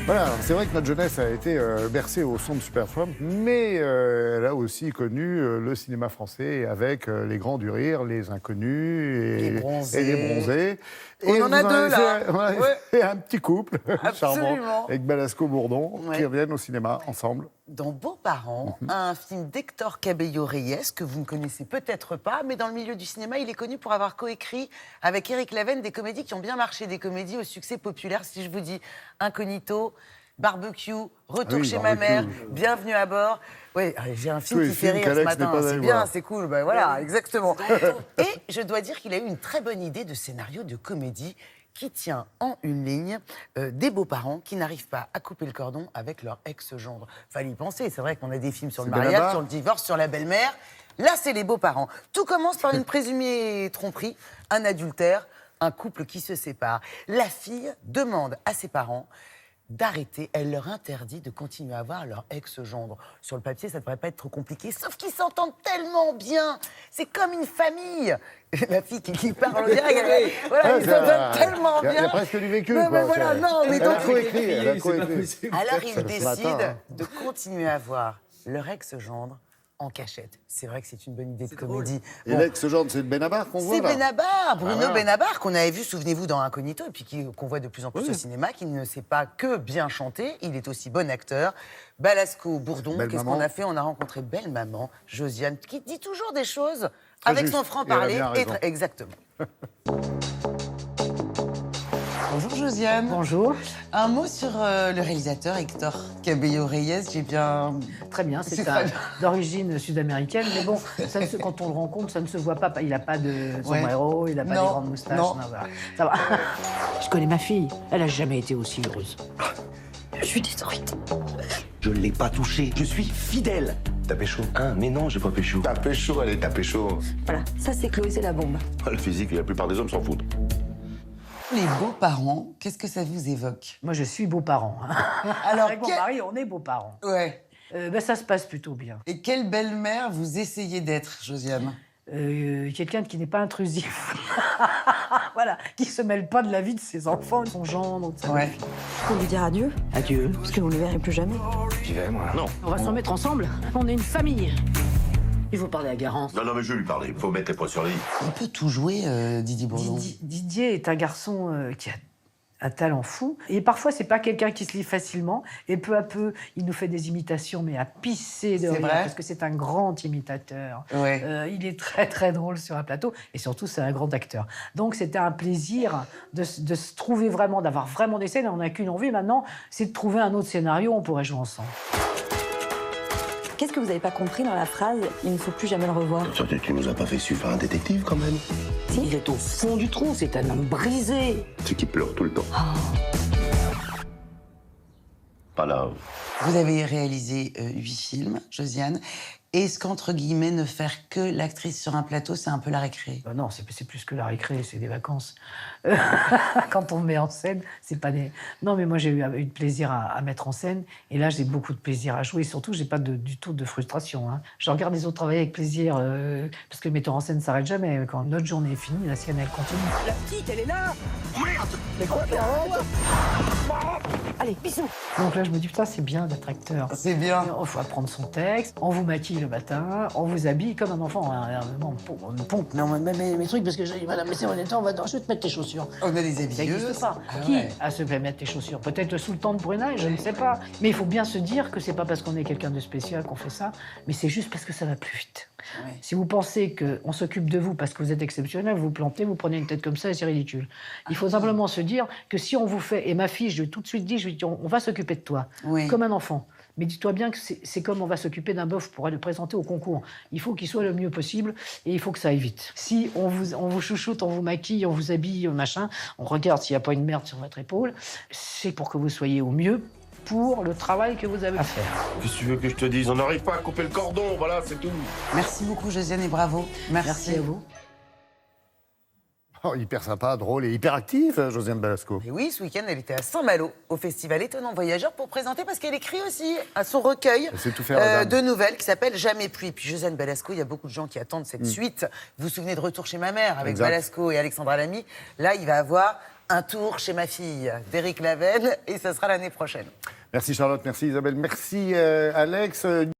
Voilà, c'est vrai que notre jeunesse a été bercée au son de Supertramp, mais elle a aussi connu le cinéma français avec les grands du rire, les inconnus et les bronzés. On en a deux, là. Et un petit couple Absolument. charmant avec Balasco-Bourdon qui reviennent au cinéma ensemble. Dans Beaux-parents, un film d'Hector Cabello-Reyes que vous ne connaissez peut-être pas, mais dans le milieu du cinéma, il est connu pour avoir coécrit avec Éric Laven des comédies qui ont bien marché, des comédies au succès populaire. Si je vous dis Incognito, Barbecue, Retour chez ma mère, Bienvenue à bord. Oui, j'ai un film qui fait rire ce matin. C'est bien, c'est cool. Ben voilà, exactement. Et je dois dire qu'il a eu une très bonne idée de scénario de comédie qui tient en une ligne des beaux-parents qui n'arrivent pas à couper le cordon avec leur ex-gendre. Fallait y penser, c'est vrai qu'on a des films sur le mariage, sur le divorce, sur la belle-mère. Là, c'est les beaux-parents. Tout commence par une présumée tromperie, un adultère, un couple qui se sépare. La fille demande à ses parents d'arrêter, elle leur interdit de continuer à voir leur ex-gendre. Sur le papier, ça ne devrait pas être trop compliqué, sauf qu'ils s'entendent tellement bien. C'est comme une famille. La fille qui parle en direct, voilà, ils s'entendent tellement bien. Il y a presque du vécu. Non, mais voilà, non, mais donc... Elle a coécrit. Alors, ils décident de continuer à voir leur ex-gendre en cachette. C'est vrai que c'est une bonne idée de comédie. Et l'ex-gendre, c'est Benabar qu'on voit là. C'est Benabar, Bruno Benabar, qu'on avait vu, souvenez-vous, dans Incognito, et puis qu'on voit de plus en plus au cinéma, qui ne sait pas que bien chanter, il est aussi bon acteur. Balasco-Bourdon, qu'est-ce qu'on a fait? On a rencontré belle maman, Josiane, qui dit toujours des choses avec son franc-parler. Exactement. Bonjour Josiane. Bonjour. Un mot sur le réalisateur Hector Cabello-Reyes, j'ai bien... Très bien, c'est d'origine sud-américaine, mais bon, quand on le rencontre, ça ne se voit pas. Il n'a pas de sombrero, il n'a pas des grandes moustaches. Non, voilà. Ça va. Je connais ma fille, elle n'a jamais été aussi heureuse. Je suis détruite. Je ne l'ai pas touchée, je suis fidèle. T'as pécho? Ah, mais non, j'ai pas pécho. T'as pécho, allez, t'as pécho. Voilà, ça c'est Chloé, c'est la bombe. Le physique, la plupart des hommes s'en foutent. Les beaux-parents, qu'est-ce que ça vous évoque? Moi, je suis beau-parent. Alors, avec mon mari, on est beaux-parents. Ouais. Ça se passe plutôt bien. Et quelle belle-mère vous essayez d'être, Josiane? Quelqu'un qui n'est pas intrusif. Voilà, qui se mêle pas de la vie de ses enfants, de son gendre, de sa fille. Faut lui dire adieu. Adieu. Parce que vous ne le verrez plus jamais. J'y vais, moi. Non. On va s'en mettre ensemble. On est une famille. Il faut parler à Garance. Non, mais je vais lui parler. Il faut mettre les points sur les i. Il peut tout jouer, Didier Bourdon. Didier est un garçon qui a un talent fou. Et parfois, c'est pas quelqu'un qui se livre facilement. Et peu à peu, il nous fait des imitations, mais à pisser de rire. Parce que c'est un grand imitateur. Ouais. Il est très, très drôle sur un plateau. Et surtout, c'est un grand acteur. Donc, c'était un plaisir de se trouver vraiment, d'avoir vraiment des scènes. On n'a qu'une envie maintenant, c'est de trouver un autre scénario. On pourrait jouer ensemble. Qu'est-ce que vous n'avez pas compris dans la phrase « il ne faut plus jamais le revoir » Tu nous as pas fait suivre un détective, quand même? Il est au fond du trou, c'est un homme brisé. C'est qui pleure tout le temps. Pas là. Vous avez réalisé 8 films, Josiane. Est-ce qu'entre guillemets, ne faire que l'actrice sur un plateau, c'est un peu la récré? Non, c'est plus que la récré, c'est des vacances. Quand on me met en scène, c'est pas des... Non, mais moi, j'ai eu de plaisir à mettre en scène. Et là, j'ai beaucoup de plaisir à jouer. Et surtout, j'ai pas du tout de frustration. Hein. Je regarde les autres travailler avec plaisir, parce que le metteur en scène ne s'arrête jamais. Quand notre journée est finie, la sienne, elle continue. La petite, elle est là. Merde! Mais quoi? Allez, bisous. Donc là, je me dis, putain, c'est bien d'être acteur. C'est bien. Il faut apprendre son texte, on vous maquille le matin, on vous habille comme un enfant. On me pompe mes trucs, parce que je dis, madame, laissez-moi le temps, je vais te mettre tes chaussures. On a des Ça habilleuses. n'existe pas. Ah Qui ouais. a se fait mettre tes chaussures? Peut-être sous le temps de Brunei, je ne sais pas. Mais il faut bien se dire que c'est pas parce qu'on est quelqu'un de spécial qu'on fait ça, mais c'est juste parce que ça va plus vite. Ouais. Si vous pensez qu'on s'occupe de vous parce que vous êtes exceptionnel, vous vous plantez, vous prenez une tête comme ça et c'est ridicule. Il faut simplement se dire que si on vous fait... Et ma fille, je lui ai tout de suite dit, on va s'occuper de toi, comme un enfant. Mais dis-toi bien que c'est comme on va s'occuper d'un bœuf pour aller le présenter au concours. Il faut qu'il soit le mieux possible et il faut que ça aille vite. Si on vous chouchoute, on vous maquille, on vous habille, machin, on regarde s'il n'y a pas une merde sur votre épaule, c'est pour que vous soyez au mieux pour le travail que vous avez à faire. Qu'est-ce que tu veux que je te dise? On n'arrive pas à couper le cordon, voilà, c'est tout. Merci beaucoup, Josiane, et bravo. Merci à vous. Oh, hyper sympa, drôle et hyper actif, Josiane Balasco. Et oui, ce week-end, elle était à Saint-Malo, au festival Étonnant Voyageur, pour présenter, parce qu'elle écrit aussi à son recueil Elle sait tout faire, la dame. de nouvelles qui s'appelle Jamais pluie. Puis Josiane Balasco, il y a beaucoup de gens qui attendent cette suite. Vous vous souvenez de Retour chez ma mère avec Exact. Balasco et Alexandra Lamy. Là, il va avoir Un tour chez ma fille d'Éric Lavenne, et ça sera l'année prochaine. Merci Charlotte, merci Isabelle, merci Alex.